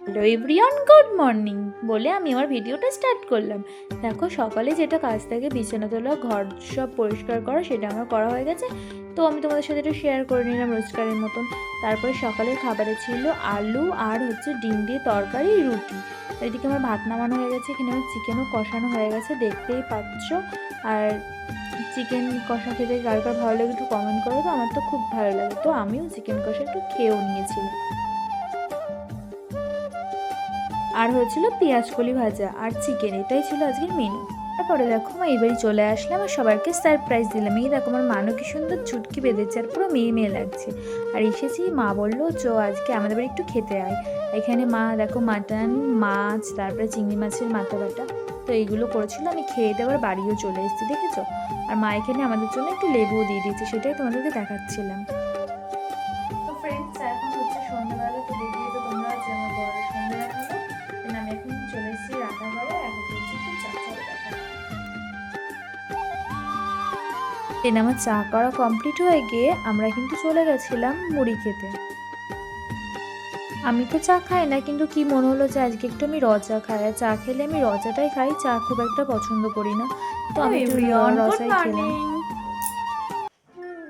Hello everyone, good morning বলে আমি আমার ভিডিওটা স্টার্ট করলাম। দেখো, সকালে যেটা কাজ থাকে বিছানা তোলা, ঘর সব পরিষ্কার করা, সেটা আমার করা হয়ে গেছে। তো আমি তোমাদের সাথে একটু শেয়ার করে নিলাম রোজকারের মতন। তারপরে সকালের খাবারে ছিল আলু আর ডিম দিয়ে তরকারি, রুটি। আর এদিকে আমার ভাত নামানো হয়ে গেছে, এখানে আমার চিকেনও কষানো হয়ে গেছে, দেখতেই পাচ্ছ। আর চিকেন কষা খেতে কার কার ভালো লাগে একটু কমেন্ট করো তো, আমার তো খুব ভালো লাগে। তো আমিও চিকেন কষা একটু খেয়েও নিয়েছিলাম। আর হয়েছিল পেঁয়াজকলি ভাজা আর চিকেন, এটাই ছিল আজকের মেনু। তারপরে দেখো আমি এবারই চলে আসলাম আর সবাইকে সারপ্রাইজ দিলাম। এই দেখো আমার মানু কি সুন্দর চুটকি বেঁধেছে আর পুরো মেয়ে মেয়ে লাগছে। আর এসেছি, মা বললো চো আজকে আমাদের বাড়ি একটু খেতে আয়। এখানে মা দেখো মাটন, মাছ, তারপরে চিংড়ি মাছের মাথা বাটা, তো এইগুলো করেছিল। আমি খেয়ে দেওয়ার বাড়িও চলে এসেছি, দেখেছো। আর মা এখানে আমাদের জন্য একটু লেবুও দিয়ে দিয়েছে, সেটাই তোমাদেরকে দেখাচ্ছিলাম। তো ফ্রেন্ডস, এখন হচ্ছে সন্ধ্যাবেলা। তো দেখলেই তো তোমরা যে আমার বড় সন্ধ্যা দেখাবো। আমি এখন চলে এসেছি রান্নাঘরে, এখন হচ্ছে একটু চা চাল দেখা। আমার চা করা কমপ্লিট হয়ে গিয়ে আমরা কিন্তু চলে গেছিলাম মুড়ি খেতে। আমি তো চা খাই না, কিন্তু কি মনে হলো যে আজকে একটু আমি র চা খাই। আর চা খেলে আমি র চাটাই খাই, চা খুব একটা পছন্দ করি না। তো আমি একটু র চাই খেলাম।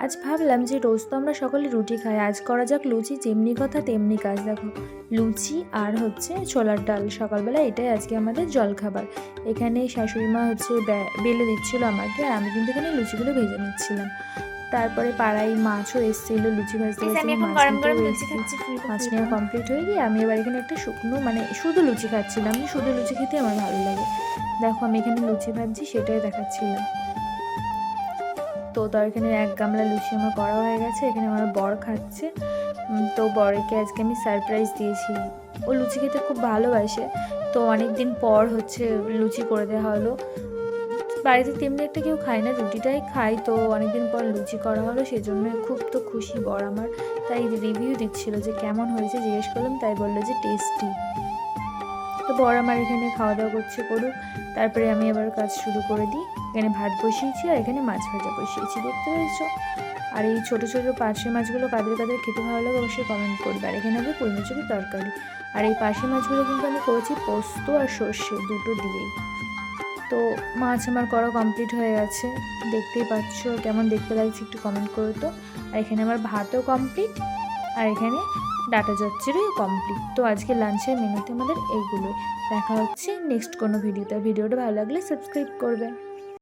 আজ ভাবলাম যে রোজ তো আমরা সকলে রুটি খাই, আজ করা যাক লুচি। যেমনি কথা তেমনি কাজ। দেখো, লুচি আর ছোলার ডাল সকালবেলা, এটাই আজকে আমাদের জলখাবার। এখানে শাশুড়ি মা বেলে দিচ্ছিল আমাকে, আর আমি কিন্তু এখানে লুচিগুলো ভেজে নিচ্ছিলাম। তারপরে পাড়ায় মাছও এসেছিল, লুচি ভাজতে মাছ নেওয়া কমপ্লিট হয়ে গিয়ে আমি এবার এখানে একটা শুকনো শুধু লুচি খাচ্ছিলাম। শুধু লুচি খেতে আমার ভালো লাগে। দেখো আমি এখানে লুচি ভাজছি, সেটাই দেখাচ্ছিলাম। তো তার এখানে এক গামলা লুচি আমার করা হয়ে গেছে, এখানে আমার বর খাচ্ছে। তো বরকে আজকে আমি সারপ্রাইজ দিয়েছি। ও লুচি খেতে খুব ভালোবাসে, তো অনেক দিন পর লুচি করে দেওয়া হলো। বাড়িতে তেমনি একটা কেউ খায় না, রুটিটাই খাই, তো অনেকদিন পর লুচি করা হলো, সেই জন্য খুব তো খুশি বর আমার। তাই রিভিউ দিচ্ছিল যে কেমন হয়েছে, জিজ্ঞেস করলাম, তাই বললো যে টেস্টি। তো বর আমার এখানে খাওয়া দাওয়া করছে, করুক। তারপরে আমি আবার কাজ শুরু করে দিই। এখানে ভাত বসিয়েছি আর এখানে মাছ ভাজা বসিয়েছি, দেখতে পেয়েছো। আর এই ছোটো ছোটো পার্শে মাছগুলো কাদের কাদের খেতে ভালো লাগে অবশ্যই কমেন্ট করবে। আর এখানে হবে পুঁই মাছের তরকারি। আর এই পার্শে মাছগুলো কিন্তু আমি করেছি পোস্ত আর সর্ষে দুটো দিয়েই। তো মাছ আমার করা কমপ্লিট হয়ে গেছে, দেখতেই পাচ্ছ কেমন দেখতে লাগছে, একটু কমেন্ট করো তো। আর এখানে আমার ভাতও কমপ্লিট, আর এখানে ডাটা চচ্চড়িও কমপ্লিট। তো আজকে লাঞ্চের মেনুতে আমাদের এইগুলোই। দেখা হচ্ছে নেক্সট কোনো ভিডিওটা ভালো লাগলে সাবস্ক্রাইব করবে।